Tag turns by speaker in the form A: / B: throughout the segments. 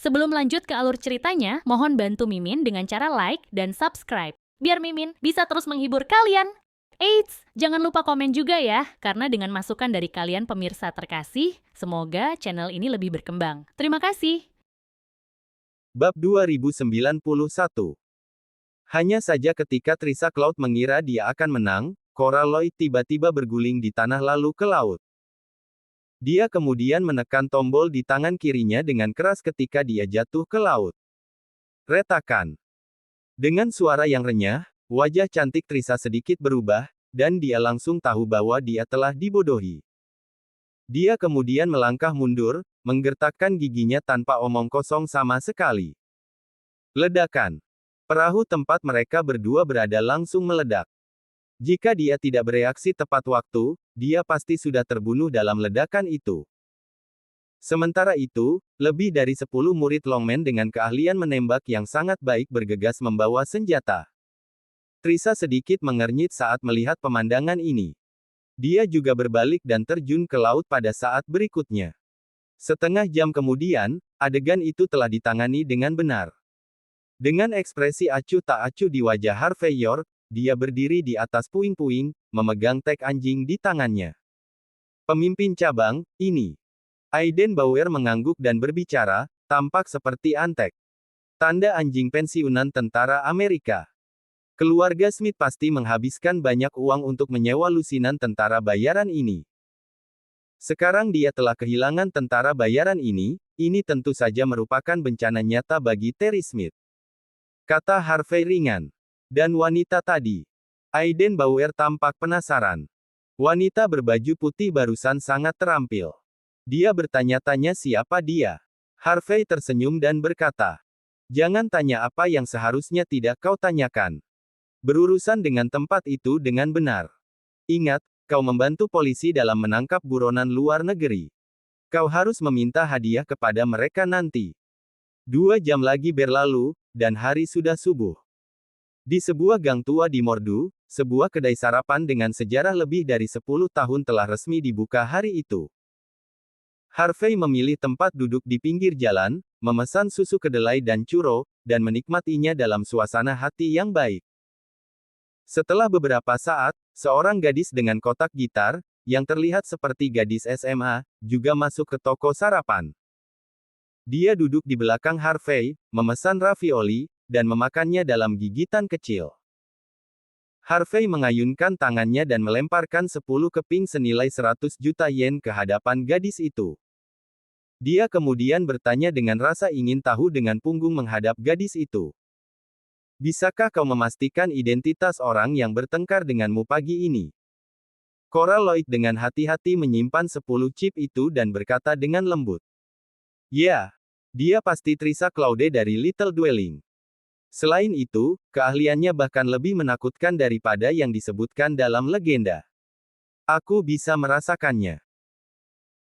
A: Sebelum lanjut ke alur ceritanya, mohon bantu Mimin dengan cara like dan subscribe, biar Mimin bisa terus menghibur kalian. Eits, jangan lupa komen juga ya, karena dengan masukan dari kalian pemirsa terkasih, semoga channel ini lebih berkembang. Terima kasih.
B: Bab 2091. Hanya saja ketika Trisha Cloud mengira dia akan menang, Cora Lloyd tiba-tiba berguling di tanah lalu ke laut. Dia kemudian menekan tombol di tangan kirinya dengan keras ketika dia jatuh ke laut. Retakan. Dengan suara yang renyah, wajah cantik Trisha sedikit berubah, dan dia langsung tahu bahwa dia telah dibodohi. Dia kemudian melangkah mundur, menggertakkan giginya tanpa omong kosong sama sekali. Ledakan. Perahu tempat mereka berdua berada langsung meledak. Jika dia tidak bereaksi tepat waktu, dia pasti sudah terbunuh dalam ledakan itu. Sementara itu, lebih dari 10 murid Longman dengan keahlian menembak yang sangat baik bergegas membawa senjata. Trisha sedikit mengernyit saat melihat pemandangan ini. Dia juga berbalik dan terjun ke laut pada saat berikutnya. Setengah jam kemudian, adegan itu telah ditangani dengan benar. Dengan ekspresi acuh tak acuh di wajah Harvey York, dia berdiri di atas puing-puing, memegang tag anjing di tangannya. Pemimpin cabang, ini. Aiden Bauer mengangguk dan berbicara, tampak seperti antek. Tanda anjing pensiunan tentara Amerika. Keluarga Smith pasti menghabiskan banyak uang untuk menyewa lusinan tentara bayaran ini. Sekarang dia telah kehilangan tentara bayaran ini tentu saja merupakan bencana nyata bagi Terry Smith. Kata Harvey ringan. Dan wanita tadi. Aiden Bauer tampak penasaran. Wanita berbaju putih barusan sangat terampil. Dia bertanya-tanya siapa dia. Harvey tersenyum dan berkata, "Jangan tanya apa yang seharusnya tidak kau tanyakan. Berurusan dengan tempat itu dengan benar. Ingat, kau membantu polisi dalam menangkap buronan luar negeri. Kau harus meminta hadiah kepada mereka nanti." 2 jam lagi berlalu, dan hari sudah subuh. Di sebuah gang tua di Mordu, sebuah kedai sarapan dengan sejarah lebih dari 10 tahun telah resmi dibuka hari itu. Harvey memilih tempat duduk di pinggir jalan, memesan susu kedelai dan churro, dan menikmatinya dalam suasana hati yang baik. Setelah beberapa saat, seorang gadis dengan kotak gitar, yang terlihat seperti gadis SMA, juga masuk ke toko sarapan. Dia duduk di belakang Harvey, memesan ravioli, dan memakannya dalam gigitan kecil. Harvey mengayunkan tangannya dan melemparkan 10 keping senilai 100 juta yen ke hadapan gadis itu. Dia kemudian bertanya dengan rasa ingin tahu dengan punggung menghadap gadis itu. "Bisakah kau memastikan identitas orang yang bertengkar denganmu pagi ini?" Cora Lloyd dengan hati-hati menyimpan 10 chip itu dan berkata dengan lembut. "Ya, dia pasti Trisha Claude dari Little Dwelling. Selain itu, keahliannya bahkan lebih menakutkan daripada yang disebutkan dalam legenda. Aku bisa merasakannya.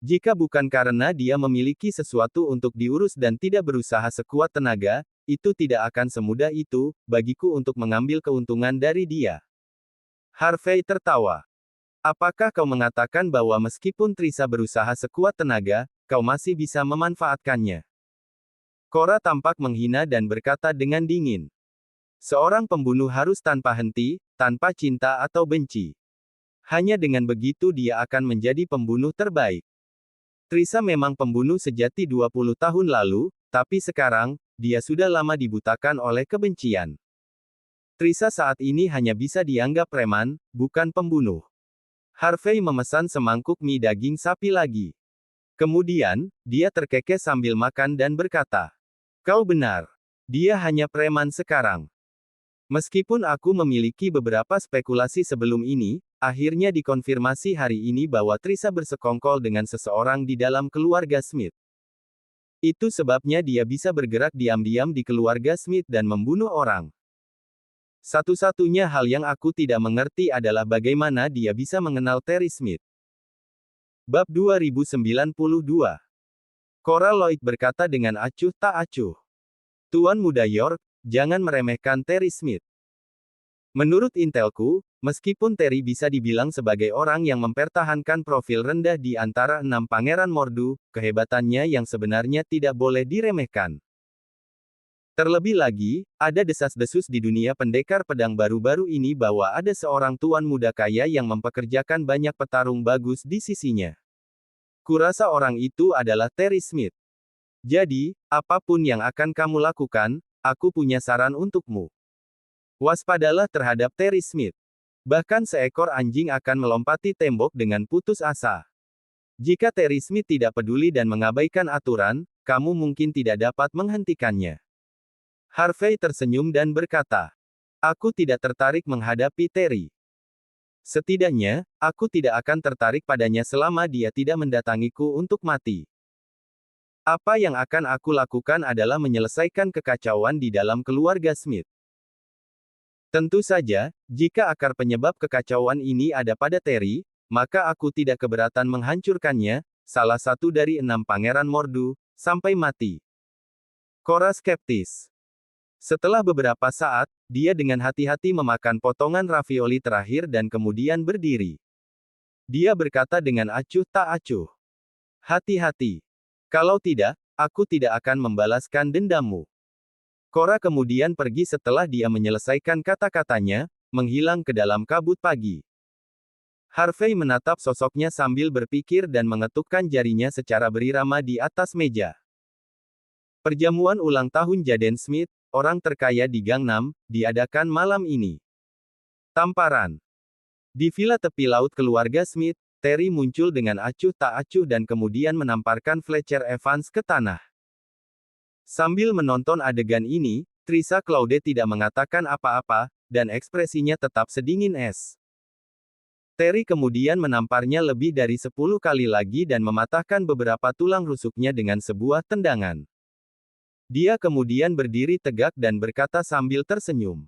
B: Jika bukan karena dia memiliki sesuatu untuk diurus dan tidak berusaha sekuat tenaga, itu tidak akan semudah itu, bagiku untuk mengambil keuntungan dari dia." Harvey tertawa. "Apakah kau mengatakan bahwa meskipun Trisha berusaha sekuat tenaga, kau masih bisa memanfaatkannya?" Cora tampak menghina dan berkata dengan dingin. "Seorang pembunuh harus tanpa henti, tanpa cinta atau benci. Hanya dengan begitu dia akan menjadi pembunuh terbaik. Trisha memang pembunuh sejati 20 tahun lalu, tapi sekarang, dia sudah lama dibutakan oleh kebencian. Trisha saat ini hanya bisa dianggap preman, bukan pembunuh." Harvey memesan semangkuk mie daging sapi lagi. Kemudian, dia terkekeh sambil makan dan berkata, "Kau benar. Dia hanya preman sekarang. Meskipun aku memiliki beberapa spekulasi sebelum ini, akhirnya dikonfirmasi hari ini bahwa Trisha bersekongkol dengan seseorang di dalam keluarga Smith. Itu sebabnya dia bisa bergerak diam-diam di keluarga Smith dan membunuh orang. Satu-satunya hal yang aku tidak mengerti adalah bagaimana dia bisa mengenal Terry Smith." Bab 2092. Cora Lloyd berkata dengan acuh tak acuh. "Tuan Muda York, jangan meremehkan Terry Smith. Menurut intelku, meskipun Terry bisa dibilang sebagai orang yang mempertahankan profil rendah di antara 6 pangeran Mordu, kehebatannya yang sebenarnya tidak boleh diremehkan. Terlebih lagi, ada desas-desus di dunia pendekar pedang baru-baru ini bahwa ada seorang tuan muda kaya yang mempekerjakan banyak petarung bagus di sisinya. Kurasa orang itu adalah Terry Smith. Jadi, apapun yang akan kamu lakukan, aku punya saran untukmu. Waspadalah terhadap Terry Smith. Bahkan seekor anjing akan melompati tembok dengan putus asa. Jika Terry Smith tidak peduli dan mengabaikan aturan, kamu mungkin tidak dapat menghentikannya. Harvey tersenyum dan berkata, "Aku tidak tertarik menghadapi Terry. Setidaknya, aku tidak akan tertarik padanya selama dia tidak mendatangiku untuk mati. Apa yang akan aku lakukan adalah menyelesaikan kekacauan di dalam keluarga Smith. Tentu saja, jika akar penyebab kekacauan ini ada pada Terry, maka aku tidak keberatan menghancurkannya, salah satu dari 6 pangeran Mordu, sampai mati." Cora skeptis. Setelah beberapa saat, dia dengan hati-hati memakan potongan ravioli terakhir dan kemudian berdiri. Dia berkata dengan acuh tak acuh, "Hati-hati. Kalau tidak, aku tidak akan membalaskan dendammu." Cora kemudian pergi setelah dia menyelesaikan kata-katanya, menghilang ke dalam kabut pagi. Harvey menatap sosoknya sambil berpikir dan mengetukkan jarinya secara berirama di atas meja. Perjamuan ulang tahun Jaden Smith, orang terkaya di Gangnam, diadakan malam ini. Tamparan. Di villa tepi laut keluarga Smith, Terry muncul dengan acuh tak acuh dan kemudian menamparkan Fletcher Evans ke tanah. Sambil menonton adegan ini, Trisha Claude tidak mengatakan apa-apa, dan ekspresinya tetap sedingin es. Terry kemudian menamparnya lebih dari 10 kali lagi dan mematahkan beberapa tulang rusuknya dengan sebuah tendangan. Dia kemudian berdiri tegak dan berkata sambil tersenyum,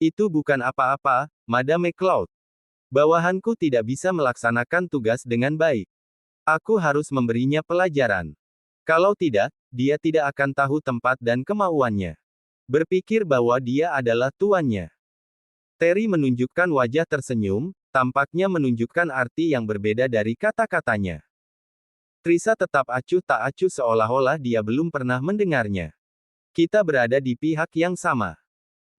B: "Itu bukan apa-apa, Madame Claude. Bawahanku tidak bisa melaksanakan tugas dengan baik. Aku harus memberinya pelajaran. Kalau tidak, dia tidak akan tahu tempat dan kemauannya. Berpikir bahwa dia adalah tuannya." Terry menunjukkan wajah tersenyum, tampaknya menunjukkan arti yang berbeda dari kata-katanya. Trisha tetap acuh tak acuh seolah-olah dia belum pernah mendengarnya. "Kita berada di pihak yang sama.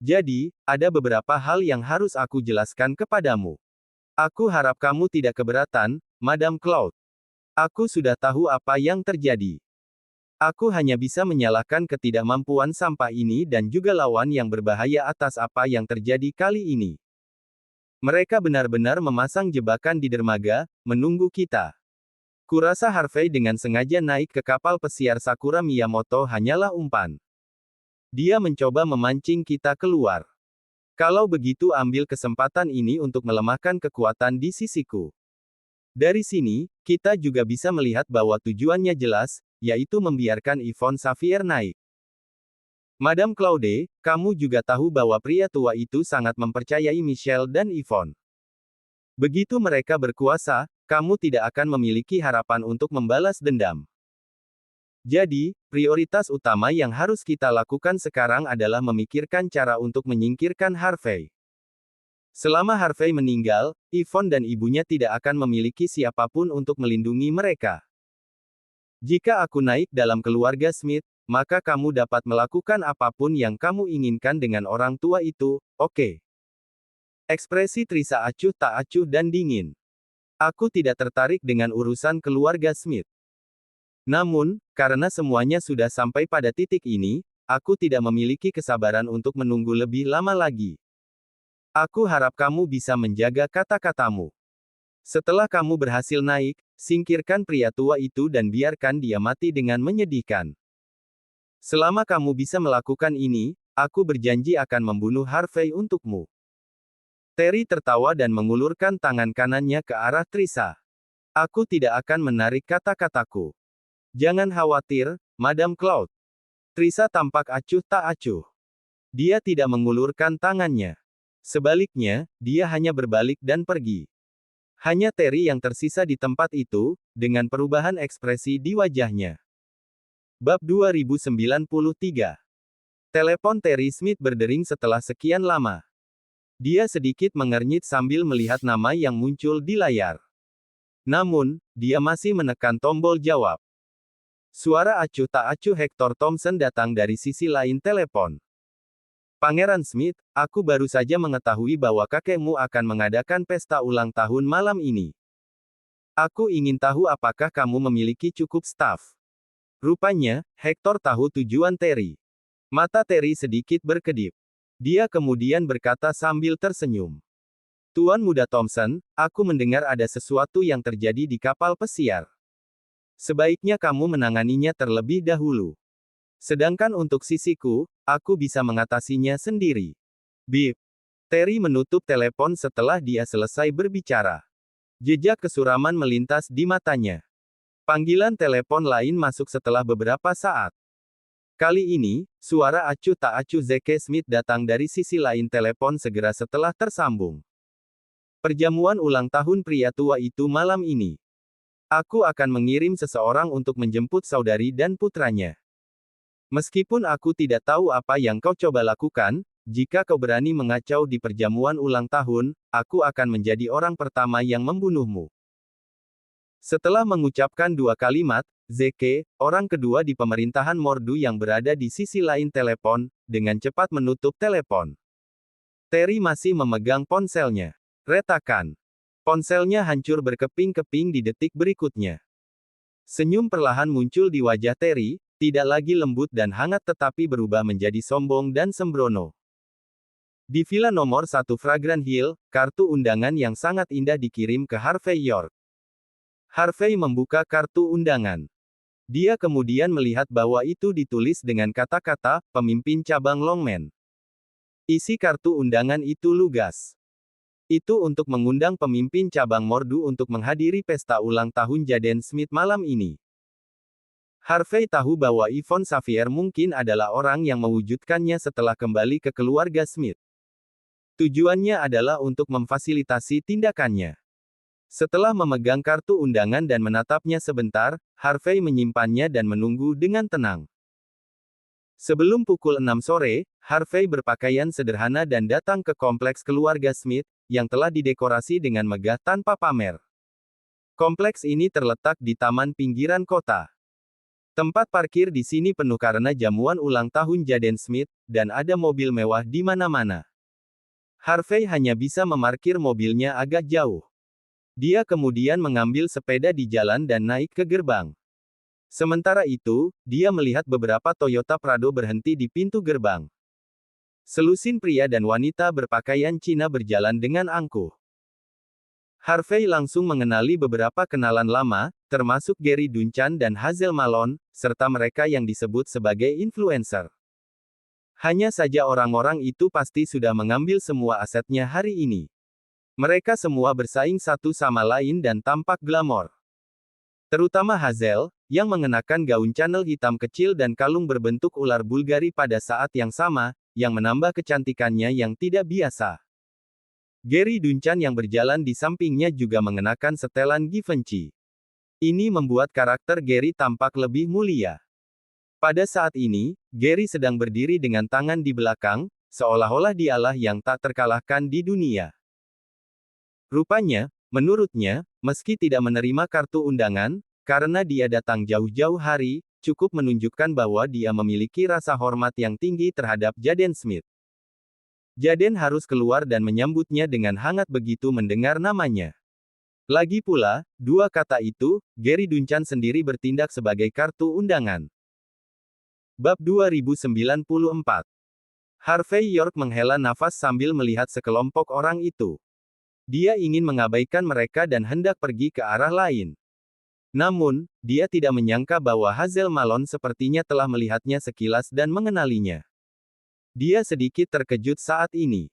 B: Jadi, ada beberapa hal yang harus aku jelaskan kepadamu. Aku harap kamu tidak keberatan, Madame Claude. Aku sudah tahu apa yang terjadi. Aku hanya bisa menyalahkan ketidakmampuan sampah ini dan juga lawan yang berbahaya atas apa yang terjadi kali ini. Mereka benar-benar memasang jebakan di dermaga, menunggu kita. Kurasa Harvey dengan sengaja naik ke kapal pesiar Sakura Miyamoto hanyalah umpan. Dia mencoba memancing kita keluar. Kalau begitu ambil kesempatan ini untuk melemahkan kekuatan di sisiku. Dari sini, kita juga bisa melihat bahwa tujuannya jelas, yaitu membiarkan Yvonne Xavier naik. Madame Claude, kamu juga tahu bahwa pria tua itu sangat mempercayai Michelle dan Yvonne. Begitu mereka berkuasa, kamu tidak akan memiliki harapan untuk membalas dendam. Jadi, prioritas utama yang harus kita lakukan sekarang adalah memikirkan cara untuk menyingkirkan Harvey. Selama Harvey meninggal, Yvonne dan ibunya tidak akan memiliki siapapun untuk melindungi mereka. Jika aku naik dalam keluarga Smith, maka kamu dapat melakukan apapun yang kamu inginkan dengan orang tua itu, oke? Ekspresi Trisha acuh tak acuh dan dingin. Aku tidak tertarik dengan urusan keluarga Smith. Namun, karena semuanya sudah sampai pada titik ini, aku tidak memiliki kesabaran untuk menunggu lebih lama lagi. Aku harap kamu bisa menjaga kata-katamu. Setelah kamu berhasil naik, singkirkan pria tua itu dan biarkan dia mati dengan menyedihkan. Selama kamu bisa melakukan ini, aku berjanji akan membunuh Harvey untukmu." Terry tertawa dan mengulurkan tangan kanannya ke arah Trisha. "Aku tidak akan menarik kata-kataku. Jangan khawatir, Madame Claude." Trisha tampak acuh tak acuh. Dia tidak mengulurkan tangannya. Sebaliknya, dia hanya berbalik dan pergi. Hanya Terry yang tersisa di tempat itu, dengan perubahan ekspresi di wajahnya. Bab 2093. Telepon Terry Smith berdering setelah sekian lama. Dia sedikit mengernyit sambil melihat nama yang muncul di layar. Namun, dia masih menekan tombol jawab. Suara acuh tak acuh Hector Thompson datang dari sisi lain telepon. Pangeran Smith, aku baru saja mengetahui bahwa kakekmu akan mengadakan pesta ulang tahun malam ini. Aku ingin tahu apakah kamu memiliki cukup staf. Rupanya, Hector tahu tujuan Terry. Mata Terry sedikit berkedip. Dia kemudian berkata sambil tersenyum. Tuan Muda Thompson, aku mendengar ada sesuatu yang terjadi di kapal pesiar. Sebaiknya kamu menanganinya terlebih dahulu. Sedangkan untuk sisiku, aku bisa mengatasinya sendiri. Bip. Terry menutup telepon setelah dia selesai berbicara. Jejak kesuraman melintas di matanya. Panggilan telepon lain masuk setelah beberapa saat. Kali ini, suara acuh tak acuh Zeke Smith datang dari sisi lain telepon segera setelah tersambung. Perjamuan ulang tahun pria tua itu malam ini. Aku akan mengirim seseorang untuk menjemput saudari dan putranya. Meskipun aku tidak tahu apa yang kau coba lakukan, jika kau berani mengacau di perjamuan ulang tahun, aku akan menjadi orang pertama yang membunuhmu. Setelah mengucapkan dua kalimat, Zeke, orang kedua di pemerintahan Mordu yang berada di sisi lain telepon, dengan cepat menutup telepon. Terry masih memegang ponselnya. Retakan. Ponselnya hancur berkeping-keping di detik berikutnya. Senyum perlahan muncul di wajah Terry, tidak lagi lembut dan hangat tetapi berubah menjadi sombong dan sembrono. Di villa nomor 1 Fragrant Hill, kartu undangan yang sangat indah dikirim ke Harvey York. Harvey membuka kartu undangan. Dia kemudian melihat bahwa itu ditulis dengan kata-kata, pemimpin cabang Longman. Isi kartu undangan itu lugas. Itu untuk mengundang pemimpin cabang Mordu untuk menghadiri pesta ulang tahun Jaden Smith malam ini. Harvey tahu bahwa Yvonne Xavier mungkin adalah orang yang mewujudkannya setelah kembali ke keluarga Smith. Tujuannya adalah untuk memfasilitasi tindakannya. Setelah memegang kartu undangan dan menatapnya sebentar, Harvey menyimpannya dan menunggu dengan tenang. Sebelum pukul 6 sore, Harvey berpakaian sederhana dan datang ke kompleks keluarga Smith, yang telah didekorasi dengan megah tanpa pamer. Kompleks ini terletak di taman pinggiran kota. Tempat parkir di sini penuh karena jamuan ulang tahun Jaden Smith, dan ada mobil mewah di mana-mana. Harvey hanya bisa memarkir mobilnya agak jauh. Dia kemudian mengambil sepeda di jalan dan naik ke gerbang. Sementara itu, dia melihat beberapa Toyota Prado berhenti di pintu gerbang. Selusin pria dan wanita berpakaian Cina berjalan dengan angkuh. Harvey langsung mengenali beberapa kenalan lama, termasuk Gary Duncan dan Hazel Malone, serta mereka yang disebut sebagai influencer. Hanya saja orang-orang itu pasti sudah mengambil semua asetnya hari ini. Mereka semua bersaing satu sama lain dan tampak glamor. Terutama Hazel, yang mengenakan gaun Chanel hitam kecil dan kalung berbentuk ular Bulgari pada saat yang sama, yang menambah kecantikannya yang tidak biasa. Gary Duncan yang berjalan di sampingnya juga mengenakan setelan Givenchy. Ini membuat karakter Gary tampak lebih mulia. Pada saat ini, Gary sedang berdiri dengan tangan di belakang, seolah-olah dialah yang tak terkalahkan di dunia. Rupanya, menurutnya, meski tidak menerima kartu undangan, karena dia datang jauh-jauh hari, cukup menunjukkan bahwa dia memiliki rasa hormat yang tinggi terhadap Jaden Smith. Jaden harus keluar dan menyambutnya dengan hangat begitu mendengar namanya. Lagi pula, dua kata itu, Gary Duncan sendiri bertindak sebagai kartu undangan. Bab 2094. Harvey York menghela nafas sambil melihat sekelompok orang itu. Dia ingin mengabaikan mereka dan hendak pergi ke arah lain. Namun, dia tidak menyangka bahwa Hazel Malone sepertinya telah melihatnya sekilas dan mengenalinya. Dia sedikit terkejut saat ini.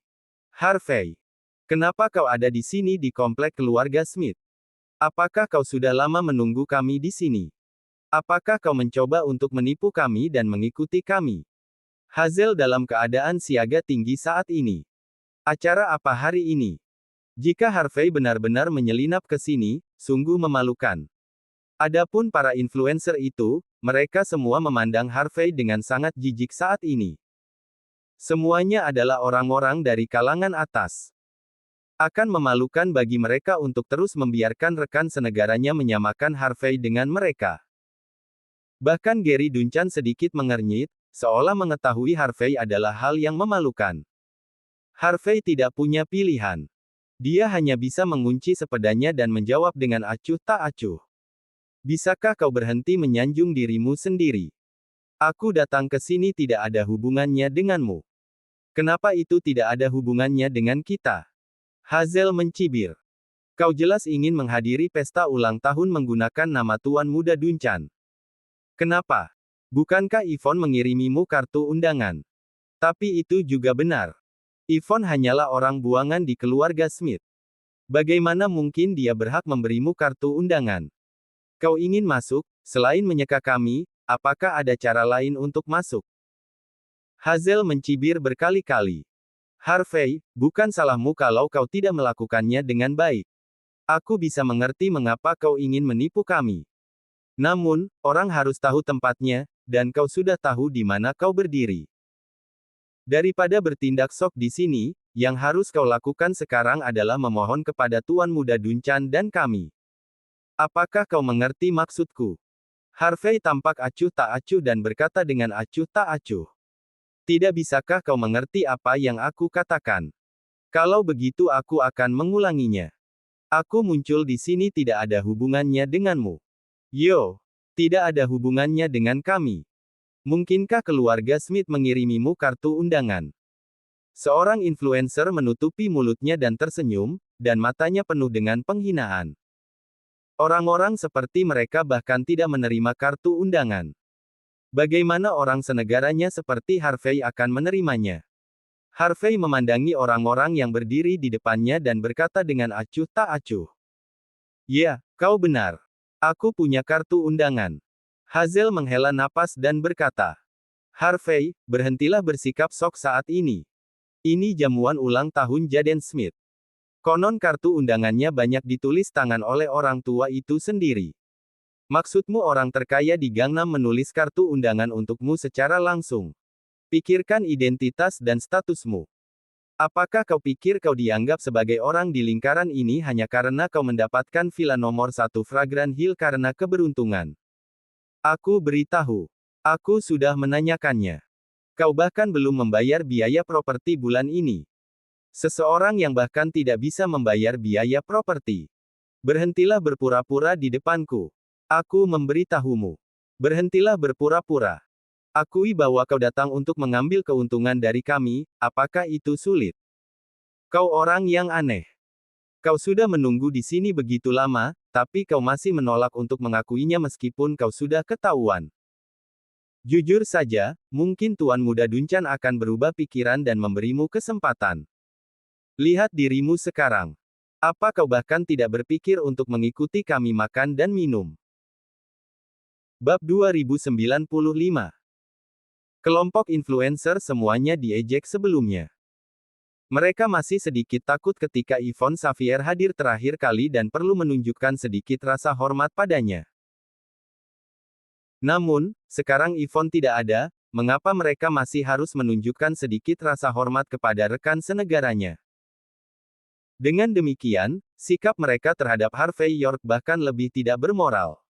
B: Harvey, kenapa kau ada di sini di komplek keluarga Smith? Apakah kau sudah lama menunggu kami di sini? Apakah kau mencoba untuk menipu kami dan mengikuti kami? Hazel dalam keadaan siaga tinggi saat ini. Acara apa hari ini? Jika Harvey benar-benar menyelinap ke sini, sungguh memalukan. Adapun para influencer itu, mereka semua memandang Harvey dengan sangat jijik saat ini. Semuanya adalah orang-orang dari kalangan atas. Akan memalukan bagi mereka untuk terus membiarkan rekan senegaranya menyamakan Harvey dengan mereka. Bahkan Gary Duncan sedikit mengernyit, seolah mengetahui Harvey adalah hal yang memalukan. Harvey tidak punya pilihan. Dia hanya bisa mengunci sepedanya dan menjawab dengan acuh tak acuh. Bisakah kau berhenti menyanjung dirimu sendiri? Aku datang ke sini tidak ada hubungannya denganmu. Kenapa itu tidak ada hubungannya dengan kita? Hazel mencibir. Kau jelas ingin menghadiri pesta ulang tahun menggunakan nama Tuan Muda Duncan. Kenapa? Bukankah Yvonne mengirimimu kartu undangan? Tapi itu juga benar. Yvonne hanyalah orang buangan di keluarga Smith. Bagaimana mungkin dia berhak memberimu kartu undangan? Kau ingin masuk, selain menyeka kami, apakah ada cara lain untuk masuk? Hazel mencibir berkali-kali. Harvey, bukan salahmu kalau kau tidak melakukannya dengan baik. Aku bisa mengerti mengapa kau ingin menipu kami. Namun, orang harus tahu tempatnya, dan kau sudah tahu di mana kau berdiri. Daripada bertindak sok di sini, yang harus kau lakukan sekarang adalah memohon kepada Tuan Muda Duncan dan kami. Apakah kau mengerti maksudku? Harvey tampak acuh tak acuh dan berkata dengan acuh tak acuh. Tidak bisakah kau mengerti apa yang aku katakan? Kalau begitu aku akan mengulanginya. Aku muncul di sini tidak ada hubungannya denganmu. Yo, tidak ada hubungannya dengan kami. Mungkinkah keluarga Smith mengirimimu kartu undangan? Seorang influencer menutupi mulutnya dan tersenyum, dan matanya penuh dengan penghinaan. Orang-orang seperti mereka bahkan tidak menerima kartu undangan. Bagaimana orang senegaranya seperti Harvey akan menerimanya? Harvey memandangi orang-orang yang berdiri di depannya dan berkata dengan acuh tak acuh. Ya, kau benar. Aku punya kartu undangan. Hazel menghela napas dan berkata. Harvey, berhentilah bersikap sok saat ini. Ini jamuan ulang tahun Jaden Smith. Konon kartu undangannya banyak ditulis tangan oleh orang tua itu sendiri. Maksudmu orang terkaya di Gangnam menulis kartu undangan untukmu secara langsung. Pikirkan identitas dan statusmu. Apakah kau pikir kau dianggap sebagai orang di lingkaran ini hanya karena kau mendapatkan villa nomor 1 Fragrant Hill karena keberuntungan? Aku beritahu. Aku sudah menanyakannya. Kau bahkan belum membayar biaya properti bulan ini. Seseorang yang bahkan tidak bisa membayar biaya properti. Berhentilah berpura-pura di depanku. Aku memberitahumu. Berhentilah berpura-pura. Akui bahwa kau datang untuk mengambil keuntungan dari kami, apakah itu sulit? Kau orang yang aneh. Kau sudah menunggu di sini begitu lama, tapi kau masih menolak untuk mengakuinya meskipun kau sudah ketahuan. Jujur saja, mungkin Tuan Muda Duncan akan berubah pikiran dan memberimu kesempatan. Lihat dirimu sekarang. Apa kau bahkan tidak berpikir untuk mengikuti kami makan dan minum? Bab 2095. Kelompok influencer semuanya diejek sebelumnya. Mereka masih sedikit takut ketika Yvonne Xavier hadir terakhir kali dan perlu menunjukkan sedikit rasa hormat padanya. Namun, sekarang Yvonne tidak ada, mengapa mereka masih harus menunjukkan sedikit rasa hormat kepada rekan senegaranya? Dengan demikian, sikap mereka terhadap Harvey York bahkan lebih tidak bermoral.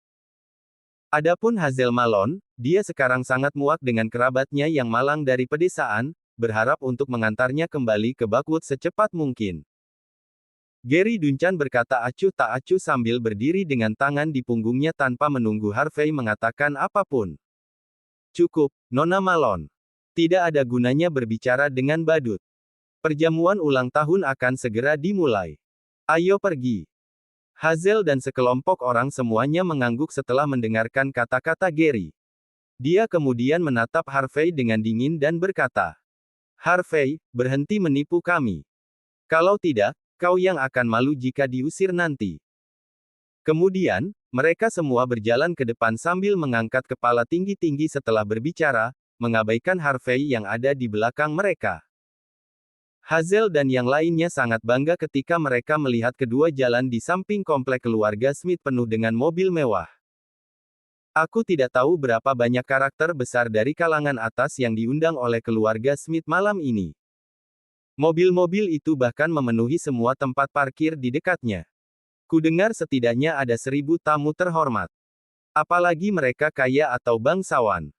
B: Adapun Hazel Malone, dia sekarang sangat muak dengan kerabatnya yang malang dari pedesaan, berharap untuk mengantarnya kembali ke Buckwood secepat mungkin. Gary Duncan berkata acuh tak acuh sambil berdiri dengan tangan di punggungnya tanpa menunggu Harvey mengatakan apapun. Cukup, Nona Malone. Tidak ada gunanya berbicara dengan badut. Perjamuan ulang tahun akan segera dimulai. Ayo pergi. Hazel dan sekelompok orang semuanya mengangguk setelah mendengarkan kata-kata Gary. Dia kemudian menatap Harvey dengan dingin dan berkata, Harvey, berhenti menipu kami. Kalau tidak, kau yang akan malu jika diusir nanti. Kemudian, mereka semua berjalan ke depan sambil mengangkat kepala tinggi-tinggi setelah berbicara, mengabaikan Harvey yang ada di belakang mereka. Hazel dan yang lainnya sangat bangga ketika mereka melihat kedua jalan di samping komplek keluarga Smith penuh dengan mobil mewah. Aku tidak tahu berapa banyak karakter besar dari kalangan atas yang diundang oleh keluarga Smith malam ini. Mobil-mobil itu bahkan memenuhi semua tempat parkir di dekatnya. Kudengar setidaknya ada 1000 tamu terhormat. Apalagi mereka kaya atau bangsawan.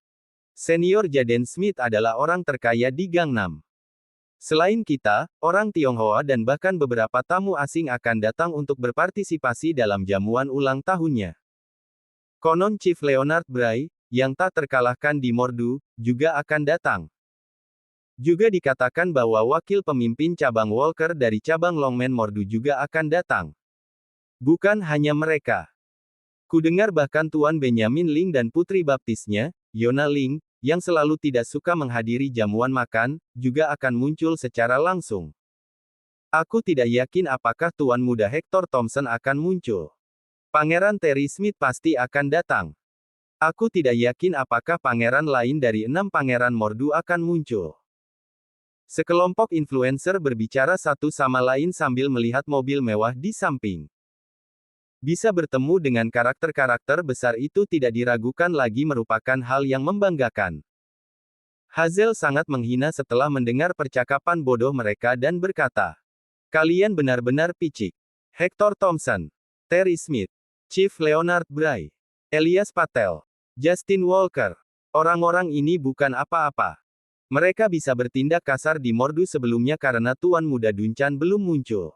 B: Senior Jaden Smith adalah orang terkaya di Gangnam. Selain kita, orang Tionghoa dan bahkan beberapa tamu asing akan datang untuk berpartisipasi dalam jamuan ulang tahunnya. Konon Chief Leonard Bray, yang tak terkalahkan di Mordu, juga akan datang. Juga dikatakan bahwa wakil pemimpin cabang Walker dari cabang Longmen Mordu juga akan datang. Bukan hanya mereka. Kudengar bahkan Tuan Benjamin Ling dan putri baptisnya, Yona Ling, yang selalu tidak suka menghadiri jamuan makan, juga akan muncul secara langsung. Aku tidak yakin apakah Tuan Muda Hector Thompson akan muncul. Pangeran Terry Smith pasti akan datang. Aku tidak yakin apakah pangeran lain dari 6 pangeran Mordu akan muncul. Sekelompok influencer berbicara satu sama lain sambil melihat mobil mewah di samping. Bisa bertemu dengan karakter-karakter besar itu tidak diragukan lagi merupakan hal yang membanggakan. Hazel sangat menghina setelah mendengar percakapan bodoh mereka dan berkata, "Kalian benar-benar picik. Hector Thompson, Terry Smith, Chief Leonard Bray, Elias Patel, Justin Walker. Orang-orang ini bukan apa-apa. Mereka bisa bertindak kasar di Mordu sebelumnya karena Tuan Muda Duncan belum muncul.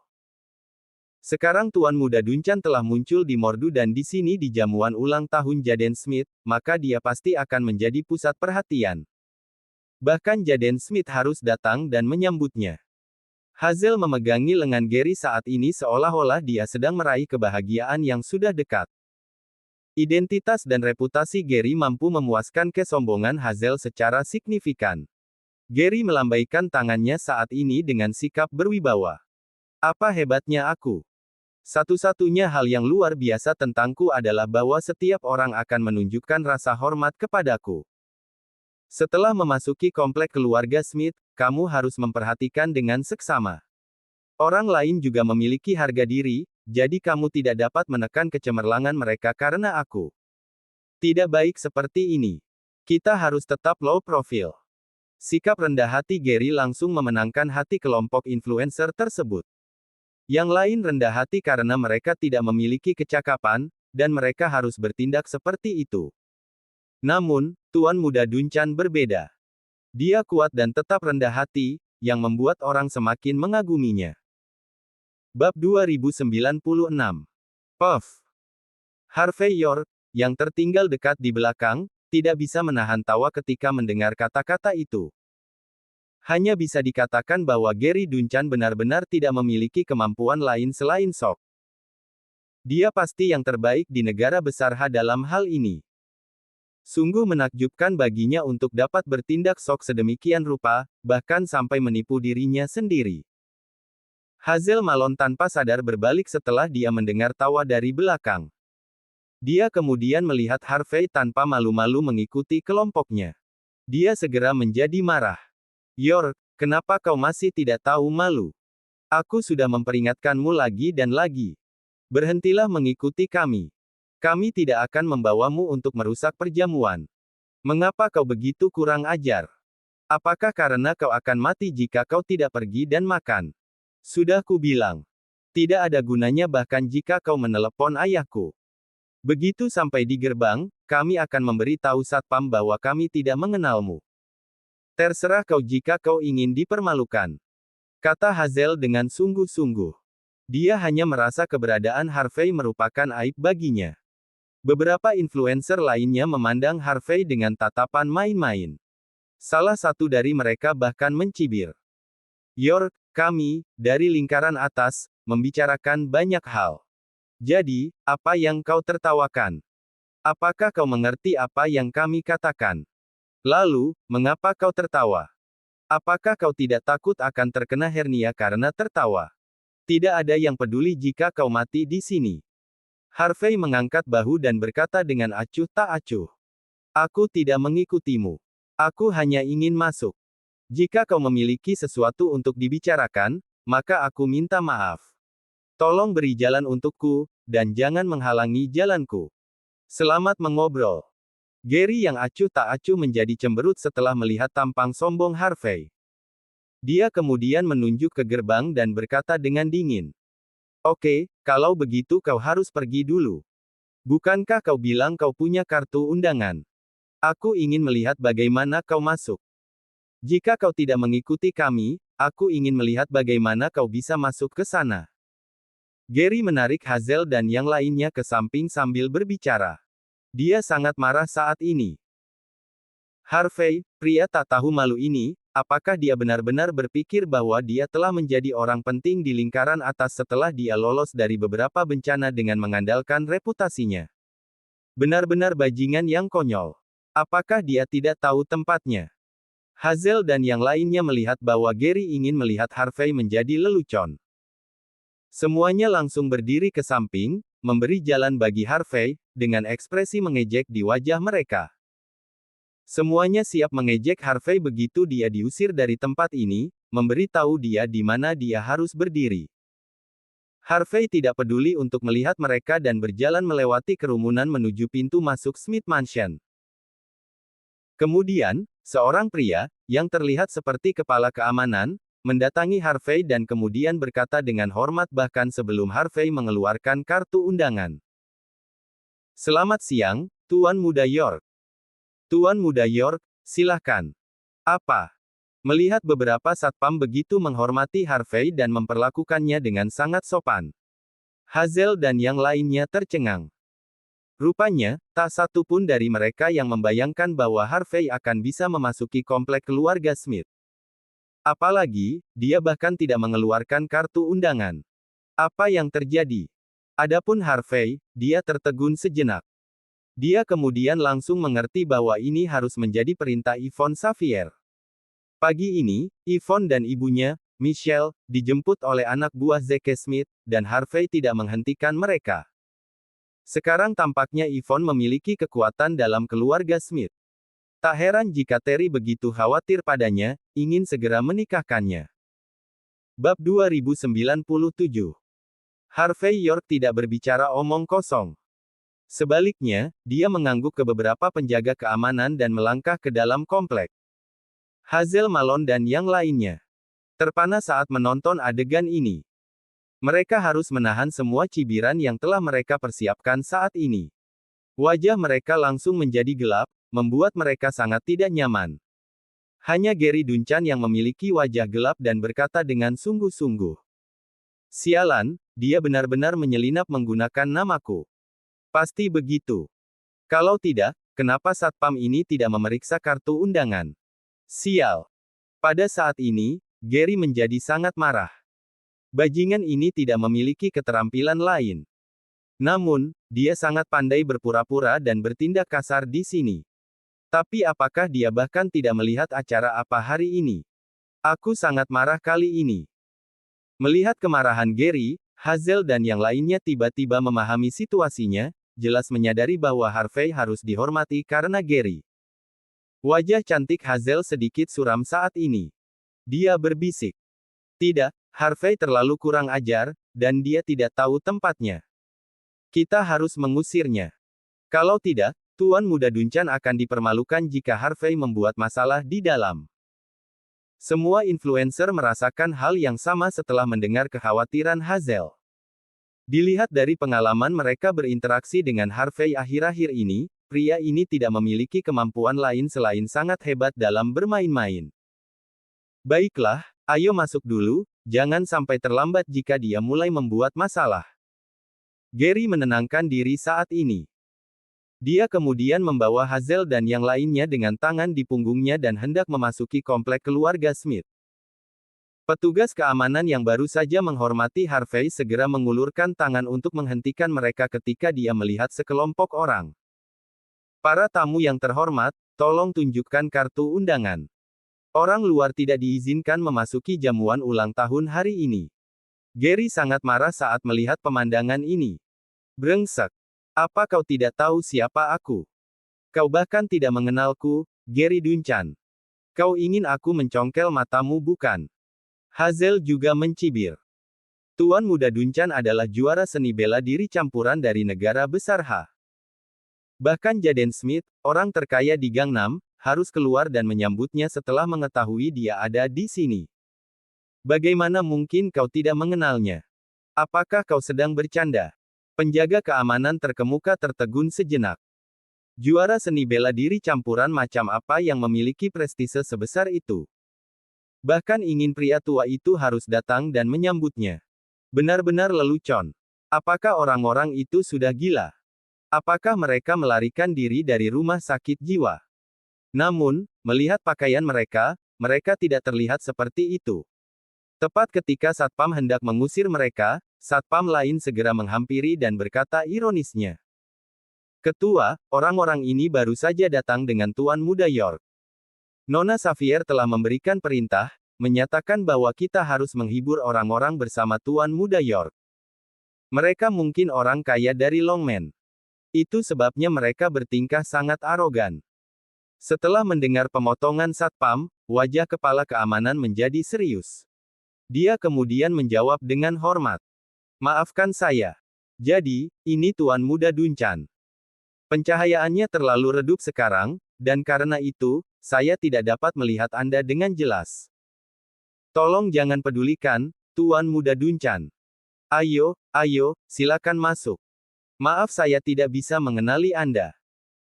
B: Sekarang Tuan Muda Duncan telah muncul di Mordu dan di sini di jamuan ulang tahun Jaden Smith, maka dia pasti akan menjadi pusat perhatian. Bahkan Jaden Smith harus datang dan menyambutnya." Hazel memegangi lengan Gary saat ini seolah-olah dia sedang meraih kebahagiaan yang sudah dekat. Identitas dan reputasi Gary mampu memuaskan kesombongan Hazel secara signifikan. Gary melambaikan tangannya saat ini dengan sikap berwibawa. "Apa hebatnya aku? Satu-satunya hal yang luar biasa tentangku adalah bahwa setiap orang akan menunjukkan rasa hormat kepadaku. Setelah memasuki komplek keluarga Smith, kamu harus memperhatikan dengan seksama. Orang lain juga memiliki harga diri, jadi kamu tidak dapat menekan kecemerlangan mereka karena aku. Tidak baik seperti ini. Kita harus tetap low profile." Sikap rendah hati Gary langsung memenangkan hati kelompok influencer tersebut. Yang lain rendah hati karena mereka tidak memiliki kecakapan, dan mereka harus bertindak seperti itu. Namun, Tuan Muda Duncan berbeda. Dia kuat dan tetap rendah hati, yang membuat orang semakin mengaguminya. Bab 2096. Puff. Harvey York, yang tertinggal dekat di belakang, tidak bisa menahan tawa ketika mendengar kata-kata itu. Hanya bisa dikatakan bahwa Gary Duncan benar-benar tidak memiliki kemampuan lain selain sok. Dia pasti yang terbaik di negara besar dalam hal ini. Sungguh menakjubkan baginya untuk dapat bertindak sok sedemikian rupa, bahkan sampai menipu dirinya sendiri. Hazel Malone tanpa sadar berbalik setelah dia mendengar tawa dari belakang. Dia kemudian melihat Harvey tanpa malu-malu mengikuti kelompoknya. Dia segera menjadi marah. "York, kenapa kau masih tidak tahu malu? Aku sudah memperingatkanmu lagi dan lagi. Berhentilah mengikuti kami. Kami tidak akan membawamu untuk merusak perjamuan. Mengapa kau begitu kurang ajar? Apakah karena kau akan mati jika kau tidak pergi dan makan? Sudah kubilang. Tidak ada gunanya bahkan jika kau menelepon ayahku. Begitu sampai di gerbang, kami akan memberi tahu satpam bahwa kami tidak mengenalmu. Terserah kau jika kau ingin dipermalukan," kata Hazel dengan sungguh-sungguh. Dia hanya merasa keberadaan Harvey merupakan aib baginya. Beberapa influencer lainnya memandang Harvey dengan tatapan main-main. Salah satu dari mereka bahkan mencibir. "York, kami, dari lingkaran atas, membicarakan banyak hal. Jadi, apa yang kau tertawakan? Apakah kau mengerti apa yang kami katakan? Lalu, mengapa kau tertawa? Apakah kau tidak takut akan terkena hernia karena tertawa? Tidak ada yang peduli jika kau mati di sini." Harvey mengangkat bahu dan berkata dengan acuh tak acuh. "Aku tidak mengikutimu. Aku hanya ingin masuk. Jika kau memiliki sesuatu untuk dibicarakan, maka aku minta maaf. Tolong beri jalan untukku, dan jangan menghalangi jalanku. Selamat mengobrol." Gary yang acuh tak acuh menjadi cemberut setelah melihat tampang sombong Harvey. Dia kemudian menunjuk ke gerbang dan berkata dengan dingin, "Oke, kalau begitu kau harus pergi dulu. Bukankah kau bilang kau punya kartu undangan? Aku ingin melihat bagaimana kau masuk. Jika kau tidak mengikuti kami, aku ingin melihat bagaimana kau bisa masuk ke sana. Gary menarik Hazel dan yang lainnya ke samping sambil berbicara. Dia sangat marah saat ini. Harvey, pria tak tahu malu ini, apakah dia benar-benar berpikir bahwa dia telah menjadi orang penting di lingkaran atas setelah dia lolos dari beberapa bencana dengan mengandalkan reputasinya? Benar-benar bajingan yang konyol. Apakah dia tidak tahu tempatnya? Hazel dan yang lainnya melihat bahwa Gary ingin melihat Harvey menjadi lelucon. Semuanya langsung berdiri ke samping, memberi jalan bagi Harvey, dengan ekspresi mengejek di wajah mereka. Semuanya siap mengejek Harvey begitu dia diusir dari tempat ini, memberi tahu dia di mana dia harus berdiri. Harvey tidak peduli untuk melihat mereka dan berjalan melewati kerumunan menuju pintu masuk Smith Mansion. Kemudian, seorang pria, yang terlihat seperti kepala keamanan, mendatangi Harvey dan kemudian berkata dengan hormat bahkan sebelum Harvey mengeluarkan kartu undangan. "Selamat siang, Tuan Muda York." "Tuan Muda York, silahkan." "Apa?" Melihat beberapa satpam begitu menghormati Harvey dan memperlakukannya dengan sangat sopan, Hazel dan yang lainnya tercengang. Rupanya, tak satu pun dari mereka yang membayangkan bahwa Harvey akan bisa memasuki komplek keluarga Smith. Apalagi, dia bahkan tidak mengeluarkan kartu undangan. Apa yang terjadi? Adapun Harvey, dia tertegun sejenak. Dia kemudian langsung mengerti bahwa ini harus menjadi perintah Yvonne Xavier. Pagi ini, Yvonne dan ibunya, Michelle, dijemput oleh anak buah Zeke Smith, dan Harvey tidak menghentikan mereka. Sekarang tampaknya Yvonne memiliki kekuatan dalam keluarga Smith. Tak heran jika Terry begitu khawatir padanya, ingin segera menikahkannya. Bab 2097. Harvey York tidak berbicara omong kosong. Sebaliknya, dia mengangguk ke beberapa penjaga keamanan dan melangkah ke dalam komplek. Hazel Malone dan yang lainnya terpana saat menonton adegan ini. Mereka harus menahan semua cibiran yang telah mereka persiapkan saat ini. Wajah mereka langsung menjadi gelap, membuat mereka sangat tidak nyaman. Hanya Gary Duncan yang memiliki wajah gelap dan berkata dengan sungguh-sungguh. "Sialan, dia benar-benar menyelinap menggunakan namaku. Pasti begitu. Kalau tidak, kenapa satpam ini tidak memeriksa kartu undangan? Sial." Pada saat ini, Gary menjadi sangat marah. Bajingan ini tidak memiliki keterampilan lain. Namun, dia sangat pandai berpura-pura dan bertindak kasar di sini. Tapi apakah dia bahkan tidak melihat acara apa hari ini? Aku sangat marah kali ini. Melihat kemarahan Gary, Hazel dan yang lainnya tiba-tiba memahami situasinya, jelas menyadari bahwa Harvey harus dihormati karena Gary. Wajah cantik Hazel sedikit suram saat ini. Dia berbisik. "Tidak, Harvey terlalu kurang ajar, dan dia tidak tahu tempatnya. Kita harus mengusirnya. Kalau tidak, Tuan Muda Duncan akan dipermalukan jika Harvey membuat masalah di dalam." Semua influencer merasakan hal yang sama setelah mendengar kekhawatiran Hazel. Dilihat dari pengalaman mereka berinteraksi dengan Harvey akhir-akhir ini, pria ini tidak memiliki kemampuan lain selain sangat hebat dalam bermain-main. "Baiklah, ayo masuk dulu, jangan sampai terlambat jika dia mulai membuat masalah." Gary menenangkan diri saat ini. Dia kemudian membawa Hazel dan yang lainnya dengan tangan di punggungnya dan hendak memasuki komplek keluarga Smith. Petugas keamanan yang baru saja menghormati Harvey segera mengulurkan tangan untuk menghentikan mereka ketika dia melihat sekelompok orang. "Para tamu yang terhormat, tolong tunjukkan kartu undangan. Orang luar tidak diizinkan memasuki jamuan ulang tahun hari ini." Gary sangat marah saat melihat pemandangan ini. "Brengsek. Apa kau tidak tahu siapa aku? Kau bahkan tidak mengenalku, Gary Duncan. Kau ingin aku mencongkel matamu bukan?" Hazel juga mencibir. Tuan Muda Duncan adalah juara seni bela diri campuran dari negara besar H. Bahkan Jaden Smith, orang terkaya di Gangnam, harus keluar dan menyambutnya setelah mengetahui dia ada di sini. Bagaimana mungkin kau tidak mengenalnya? Apakah kau sedang bercanda? Penjaga keamanan terkemuka tertegun sejenak. Juara seni bela diri campuran macam apa yang memiliki prestise sebesar itu? Bahkan ingin pria tua itu harus datang dan menyambutnya. Benar-benar lelucon. Apakah orang-orang itu sudah gila? Apakah mereka melarikan diri dari rumah sakit jiwa? Namun, melihat pakaian mereka, mereka tidak terlihat seperti itu. Tepat ketika Satpam hendak mengusir mereka, Satpam lain segera menghampiri dan berkata ironisnya. Ketua, orang-orang ini baru saja datang dengan Tuan Muda York. Nona Xavier telah memberikan perintah, menyatakan bahwa kita harus menghibur orang-orang bersama Tuan Muda York. Mereka mungkin orang kaya dari Longman. Itu sebabnya mereka bertingkah sangat arogan. Setelah mendengar pemotongan Satpam, wajah kepala keamanan menjadi serius. Dia kemudian menjawab dengan hormat. Maafkan saya. Jadi, ini Tuan Muda Duncan. Pencahayaannya terlalu redup sekarang, dan karena itu, saya tidak dapat melihat Anda dengan jelas. Tolong jangan pedulikan, Tuan Muda Duncan. Ayo, silakan masuk. Maaf saya tidak bisa mengenali Anda.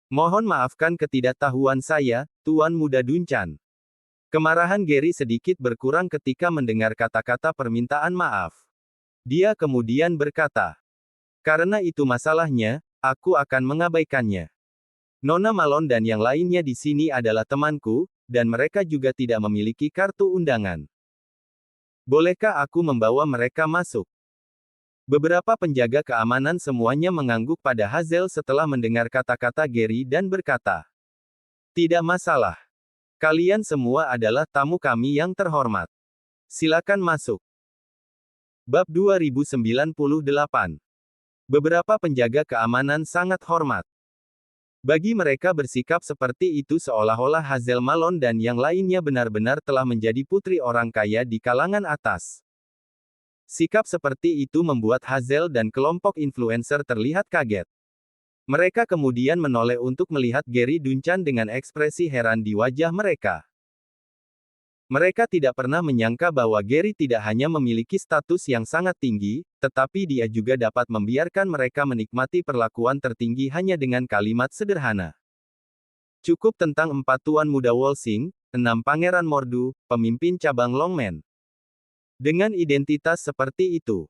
B: Mohon maafkan ketidaktahuan saya, Tuan Muda Duncan. Kemarahan Gary sedikit berkurang ketika mendengar kata-kata permintaan maaf. Dia kemudian berkata, karena itu masalahnya, aku akan mengabaikannya. Nona Malone dan yang lainnya di sini adalah temanku, dan mereka juga tidak memiliki kartu undangan. Bolehkah aku membawa mereka masuk? Beberapa penjaga keamanan semuanya mengangguk pada Hazel setelah mendengar kata-kata Gary dan berkata, tidak masalah. Kalian semua adalah tamu kami yang terhormat. Silakan masuk. Bab 2098. Beberapa penjaga keamanan sangat hormat. Bagi mereka bersikap seperti itu seolah-olah Hazel Malone dan yang lainnya benar-benar telah menjadi putri orang kaya di kalangan atas. Sikap seperti itu membuat Hazel dan kelompok influencer terlihat kaget. Mereka kemudian menoleh untuk melihat Gary Duncan dengan ekspresi heran di wajah mereka. Mereka tidak pernah menyangka bahwa Gary tidak hanya memiliki status yang sangat tinggi, tetapi dia juga dapat membiarkan mereka menikmati perlakuan tertinggi hanya dengan kalimat sederhana. Cukup tentang 4 Tuan Muda Wolsing, 6 Pangeran Mordu, pemimpin cabang Longman. Dengan identitas seperti itu.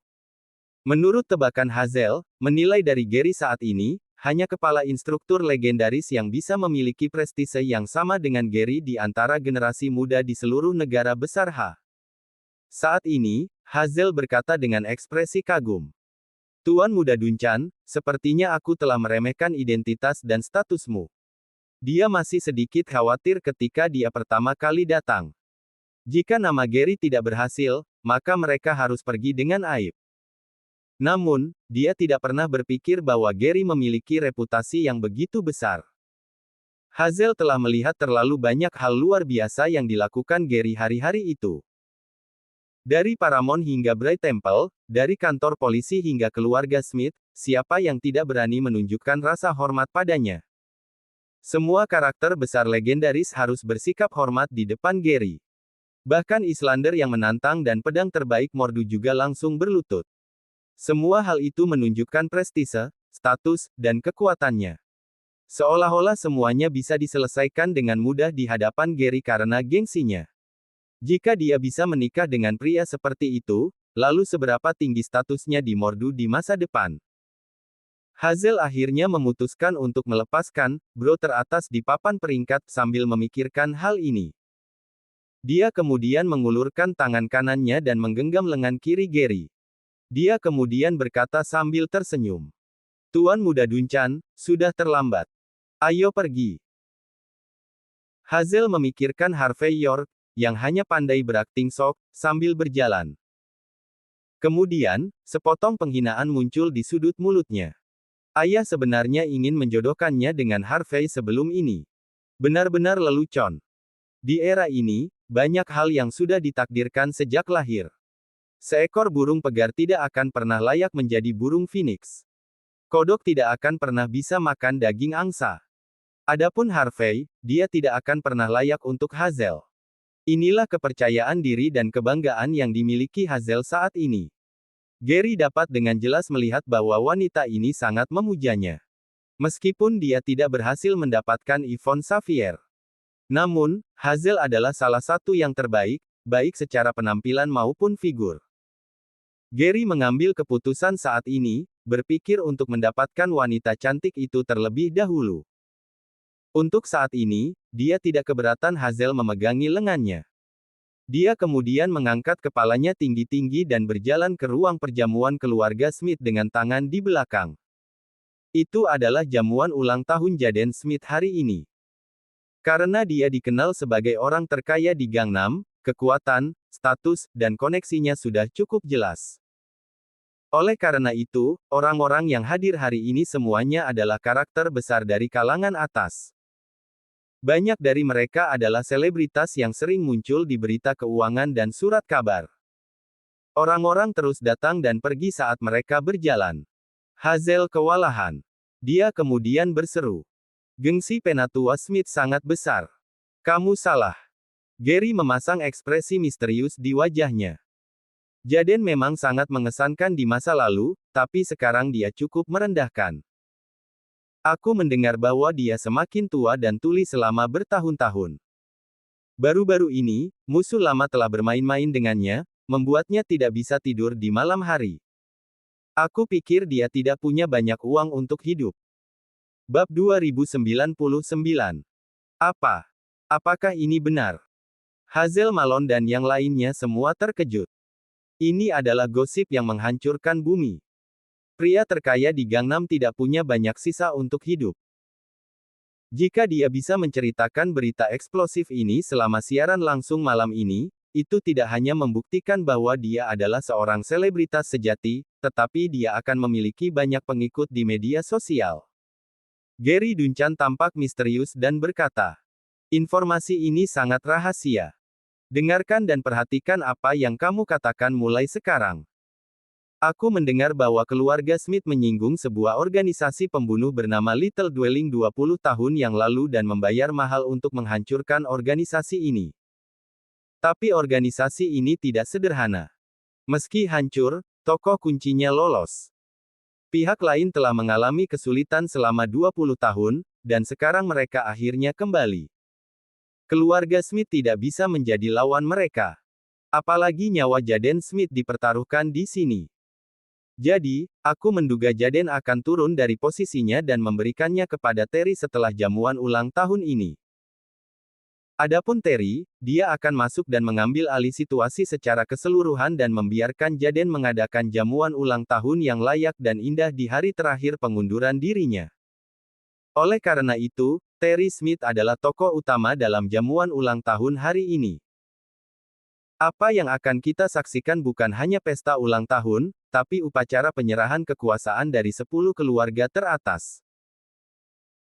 B: Menurut tebakan Hazel, menilai dari Gary saat ini, hanya kepala instruktur legendaris yang bisa memiliki prestise yang sama dengan Gary di antara generasi muda di seluruh negara besar H. Saat ini, Hazel berkata dengan ekspresi kagum. Tuan Muda Duncan, sepertinya aku telah meremehkan identitas dan statusmu. Dia masih sedikit khawatir ketika dia pertama kali datang. Jika nama Gary tidak berhasil, maka mereka harus pergi dengan aib. Namun, dia tidak pernah berpikir bahwa Gary memiliki reputasi yang begitu besar. Hazel telah melihat terlalu banyak hal luar biasa yang dilakukan Gary hari-hari itu. Dari Paramount hingga Bright Temple, dari kantor polisi hingga keluarga Smith, siapa yang tidak berani menunjukkan rasa hormat padanya? Semua karakter besar legendaris harus bersikap hormat di depan Gary. Bahkan Islander yang menantang dan pedang terbaik Mordu juga langsung berlutut. Semua hal itu menunjukkan prestise, status, dan kekuatannya. Seolah-olah semuanya bisa diselesaikan dengan mudah di hadapan Gary karena gengsinya. Jika dia bisa menikah dengan pria seperti itu, lalu seberapa tinggi statusnya di Mordu di masa depan? Hazel akhirnya memutuskan untuk melepaskan bro teratas di papan peringkat sambil memikirkan hal ini. Dia kemudian mengulurkan tangan kanannya dan menggenggam lengan kiri Gary. Dia kemudian berkata sambil tersenyum. Tuan Muda Duncan, sudah terlambat. Ayo pergi. Hazel memikirkan Harvey York, yang hanya pandai berakting sok, sambil berjalan. Kemudian, sepotong penghinaan muncul di sudut mulutnya. Ayah sebenarnya ingin menjodohkannya dengan Harvey sebelum ini. Benar-benar lelucon. Di era ini, banyak hal yang sudah ditakdirkan sejak lahir. Seekor burung pegar tidak akan pernah layak menjadi burung phoenix. Kodok tidak akan pernah bisa makan daging angsa. Adapun Harvey, dia tidak akan pernah layak untuk Hazel. Inilah kepercayaan diri dan kebanggaan yang dimiliki Hazel saat ini. Gary dapat dengan jelas melihat bahwa wanita ini sangat memujanya. Meskipun dia tidak berhasil mendapatkan Yvonne Xavier. Namun, Hazel adalah salah satu yang terbaik, baik secara penampilan maupun figur. Gary mengambil keputusan saat ini, berpikir untuk mendapatkan wanita cantik itu terlebih dahulu. Untuk saat ini, dia tidak keberatan Hazel memegangi lengannya. Dia kemudian mengangkat kepalanya tinggi-tinggi dan berjalan ke ruang perjamuan keluarga Smith dengan tangan di belakang. Itu adalah jamuan ulang tahun Jaden Smith hari ini. Karena dia dikenal sebagai orang terkaya di Gangnam, kekuatan, status, dan koneksinya sudah cukup jelas. Oleh karena itu, orang-orang yang hadir hari ini semuanya adalah karakter besar dari kalangan atas. Banyak dari mereka adalah selebritas yang sering muncul di berita keuangan dan surat kabar. Orang-orang terus datang dan pergi saat mereka berjalan. Hazel kewalahan. Dia kemudian berseru. Gengsi penatua Smith sangat besar. Kamu salah. Gary memasang ekspresi misterius di wajahnya. Jaden memang sangat mengesankan di masa lalu, tapi sekarang dia cukup merendahkan. Aku mendengar bahwa dia semakin tua dan tuli selama bertahun-tahun. Baru-baru ini, musuh lama telah bermain-main dengannya, membuatnya tidak bisa tidur di malam hari. Aku pikir dia tidak punya banyak uang untuk hidup. Bab 2099. Apa? Apakah ini benar? Hazel Malone dan yang lainnya semua terkejut. Ini adalah gosip yang menghancurkan bumi. Pria terkaya di Gangnam tidak punya banyak sisa untuk hidup. Jika dia bisa menceritakan berita eksplosif ini selama siaran langsung malam ini, itu tidak hanya membuktikan bahwa dia adalah seorang selebritas sejati, tetapi dia akan memiliki banyak pengikut di media sosial. Gary Duncan tampak misterius dan berkata, "Informasi ini sangat rahasia. Dengarkan dan perhatikan apa yang kamu katakan mulai sekarang. Aku mendengar bahwa keluarga Smith menyinggung sebuah organisasi pembunuh bernama Little Dwelling 20 tahun yang lalu dan membayar mahal untuk menghancurkan organisasi ini. Tapi organisasi ini tidak sederhana. Meski hancur, tokoh kuncinya lolos. Pihak lain telah mengalami kesulitan selama 20 tahun, dan sekarang mereka akhirnya kembali. Keluarga Smith tidak bisa menjadi lawan mereka. Apalagi nyawa Jaden Smith dipertaruhkan di sini. Jadi, aku menduga Jaden akan turun dari posisinya dan memberikannya kepada Terry setelah jamuan ulang tahun ini. Adapun Terry, dia akan masuk dan mengambil alih situasi secara keseluruhan dan membiarkan Jaden mengadakan jamuan ulang tahun yang layak dan indah di hari terakhir pengunduran dirinya. Oleh karena itu, Terry Smith adalah tokoh utama dalam jamuan ulang tahun hari ini. Apa yang akan kita saksikan bukan hanya pesta ulang tahun, tapi upacara penyerahan kekuasaan dari 10 keluarga teratas.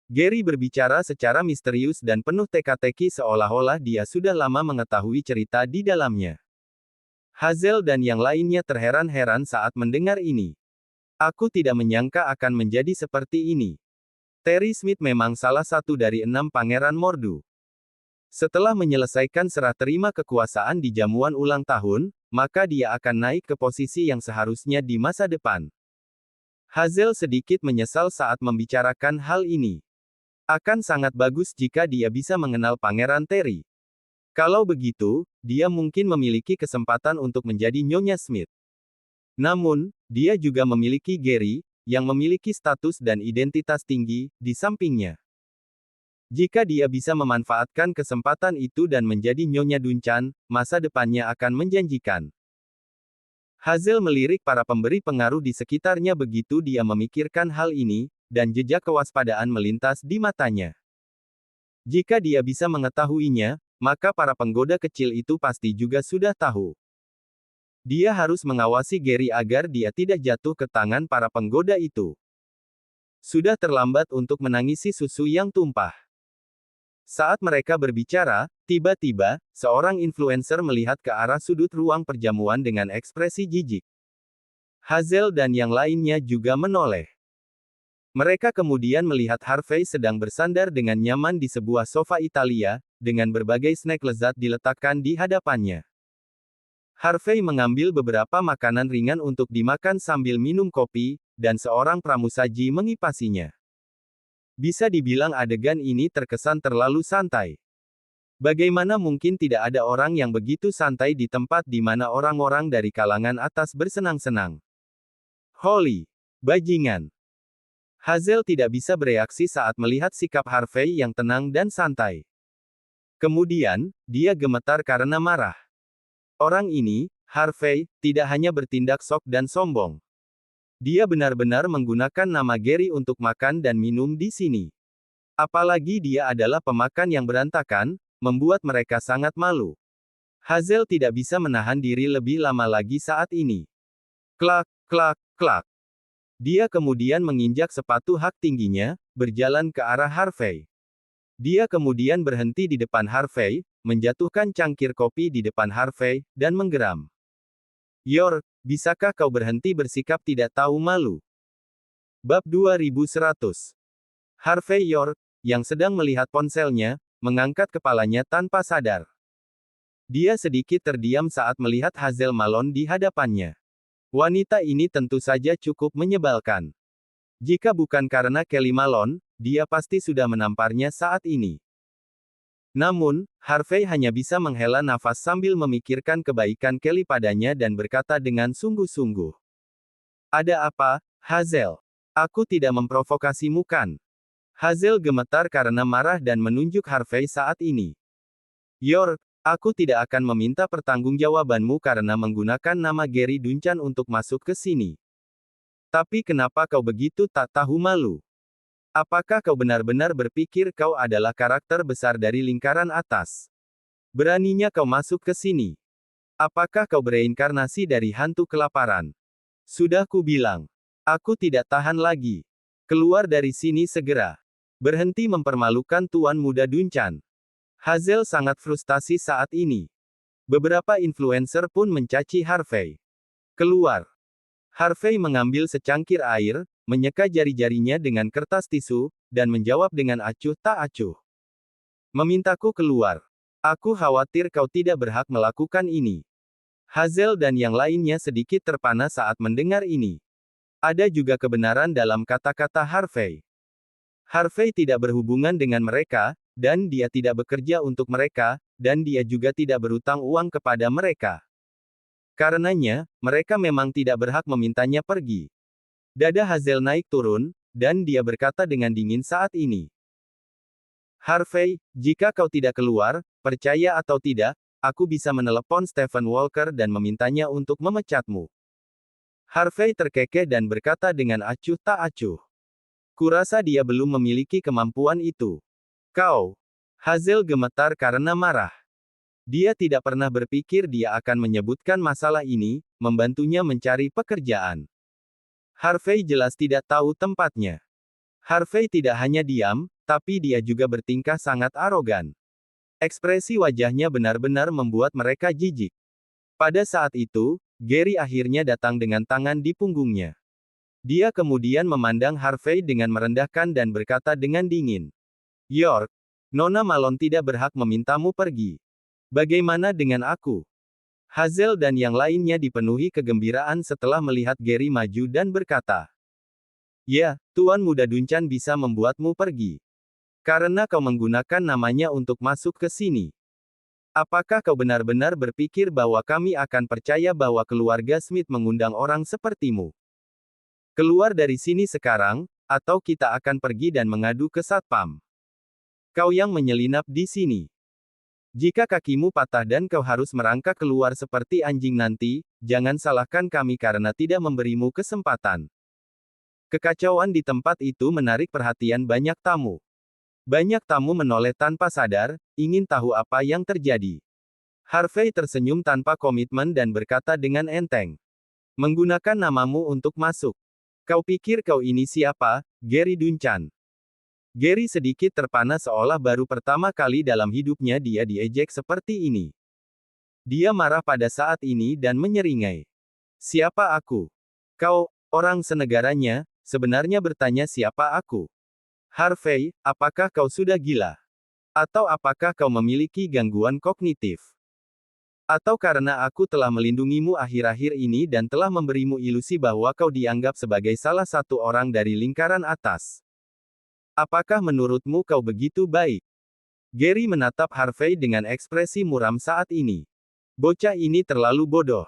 B: Gary berbicara secara misterius dan penuh teka-teki seolah-olah dia sudah lama mengetahui cerita di dalamnya. Hazel dan yang lainnya terheran-heran saat mendengar ini. Aku tidak menyangka akan menjadi seperti ini. Terry Smith memang salah satu dari 6 pangeran Mordu. Setelah menyelesaikan serah terima kekuasaan di jamuan ulang tahun, maka dia akan naik ke posisi yang seharusnya di masa depan. Hazel sedikit menyesal saat membicarakan hal ini. Akan sangat bagus jika dia bisa mengenal Pangeran Terry. Kalau begitu, dia mungkin memiliki kesempatan untuk menjadi Nyonya Smith. Namun, dia juga memiliki Gary, yang memiliki status dan identitas tinggi, di sampingnya. Jika dia bisa memanfaatkan kesempatan itu dan menjadi Nyonya Duncan, masa depannya akan menjanjikan. Hazel melirik para pemberi pengaruh di sekitarnya begitu dia memikirkan hal ini, dan jejak kewaspadaan melintas di matanya. Jika dia bisa mengetahuinya, maka para penggoda kecil itu pasti juga sudah tahu. Dia harus mengawasi Gary agar dia tidak jatuh ke tangan para penggoda itu. Sudah terlambat untuk menangisi susu yang tumpah. Saat mereka berbicara, tiba-tiba, seorang influencer melihat ke arah sudut ruang perjamuan dengan ekspresi jijik. Hazel dan yang lainnya juga menoleh. Mereka kemudian melihat Harvey sedang bersandar dengan nyaman di sebuah sofa Italia, dengan berbagai snack lezat diletakkan di hadapannya. Harvey mengambil beberapa makanan ringan untuk dimakan sambil minum kopi, dan seorang pramusaji mengipasinya. Bisa dibilang adegan ini terkesan terlalu santai. Bagaimana mungkin tidak ada orang yang begitu santai di tempat di mana orang-orang dari kalangan atas bersenang-senang? Holy, bajingan. Hazel tidak bisa bereaksi saat melihat sikap Harvey yang tenang dan santai. Kemudian, dia gemetar karena marah. Orang ini, Harvey, tidak hanya bertindak sok dan sombong. Dia benar-benar menggunakan nama Gary untuk makan dan minum di sini. Apalagi dia adalah pemakan yang berantakan, membuat mereka sangat malu. Hazel tidak bisa menahan diri lebih lama lagi saat ini. Klak, klak, klak. Dia kemudian menginjak sepatu hak tingginya, berjalan ke arah Harvey. Dia kemudian berhenti di depan Harvey, menjatuhkan cangkir kopi di depan Harvey, dan menggeram. Yor, bisakah kau berhenti bersikap tidak tahu malu? Bab 2100. Harvey York, yang sedang melihat ponselnya, mengangkat kepalanya tanpa sadar. Dia sedikit terdiam saat melihat Hazel Malone di hadapannya. Wanita ini tentu saja cukup menyebalkan. Jika bukan karena Kelly Malone, dia pasti sudah menamparnya saat ini. Namun, Harvey hanya bisa menghela nafas sambil memikirkan kebaikan Kelly padanya dan berkata dengan sungguh-sungguh. Ada apa, Hazel? Aku tidak memprovokasimu kan? Hazel gemetar karena marah dan menunjuk Harvey saat ini. York, aku tidak akan meminta pertanggungjawabanmu karena menggunakan nama Gary Duncan untuk masuk ke sini. Tapi kenapa kau begitu tak tahu malu? Apakah kau benar-benar berpikir kau adalah karakter besar dari lingkaran atas? Beraninya kau masuk ke sini? Apakah kau bereinkarnasi dari hantu kelaparan? Sudah ku bilang. Aku tidak tahan lagi. Keluar dari sini segera. Berhenti mempermalukan Tuan Muda Duncan. Hazel sangat frustasi saat ini. Beberapa influencer pun mencaci Harvey. Keluar. Harvey mengambil secangkir air, menyeka jari-jarinya dengan kertas tisu, dan menjawab dengan acuh tak acuh. Memintaku keluar. Aku khawatir kau tidak berhak melakukan ini. Hazel dan yang lainnya sedikit terpana saat mendengar ini. Ada juga kebenaran dalam kata-kata Harvey. Harvey tidak berhubungan dengan mereka, dan dia tidak bekerja untuk mereka, dan dia juga tidak berutang uang kepada mereka. Karenanya, mereka memang tidak berhak memintanya pergi. Dada Hazel naik turun, dan dia berkata dengan dingin saat ini. Harvey, jika kau tidak keluar, percaya atau tidak, aku bisa menelepon Stephen Walker dan memintanya untuk memecatmu. Harvey terkekeh dan berkata dengan acuh tak acuh. Kurasa dia belum memiliki kemampuan itu. Kau. Hazel gemetar karena marah. Dia tidak pernah berpikir dia akan menyebutkan masalah ini, membantunya mencari pekerjaan. Harvey jelas tidak tahu tempatnya. Harvey tidak hanya diam, tapi dia juga bertingkah sangat arogan. Ekspresi wajahnya benar-benar membuat mereka jijik. Pada saat itu, Gary akhirnya datang dengan tangan di punggungnya. Dia kemudian memandang Harvey dengan merendahkan dan berkata dengan dingin. York, Nona Malone tidak berhak memintamu pergi. Bagaimana dengan aku? Hazel dan yang lainnya dipenuhi kegembiraan setelah melihat Gary maju dan berkata. Ya, Tuan Muda Duncan bisa membuatmu pergi. Karena kau menggunakan namanya untuk masuk ke sini. Apakah kau benar-benar berpikir bahwa kami akan percaya bahwa keluarga Smith mengundang orang sepertimu? Keluar dari sini sekarang, atau kita akan pergi dan mengadu ke Satpam. Kau yang menyelinap di sini. Jika kakimu patah dan kau harus merangkak keluar seperti anjing nanti, jangan salahkan kami karena tidak memberimu kesempatan. Kekacauan di tempat itu menarik perhatian banyak tamu. Banyak tamu menoleh tanpa sadar, ingin tahu apa yang terjadi. Harvey tersenyum tanpa komitmen dan berkata dengan enteng. Menggunakan namamu untuk masuk. Kau pikir kau ini siapa, Gary Duncan? Gary sedikit terpana seolah baru pertama kali dalam hidupnya dia diejek seperti ini. Dia marah pada saat ini dan menyeringai. Siapa aku? Kau, orang senegaranya, sebenarnya bertanya siapa aku? Harvey, apakah kau sudah gila? Atau apakah kau memiliki gangguan kognitif? Atau karena aku telah melindungimu akhir-akhir ini dan telah memberimu ilusi bahwa kau dianggap sebagai salah satu orang dari lingkaran atas. Apakah menurutmu kau begitu baik? Gary menatap Harvey dengan ekspresi muram saat ini. Bocah ini terlalu bodoh.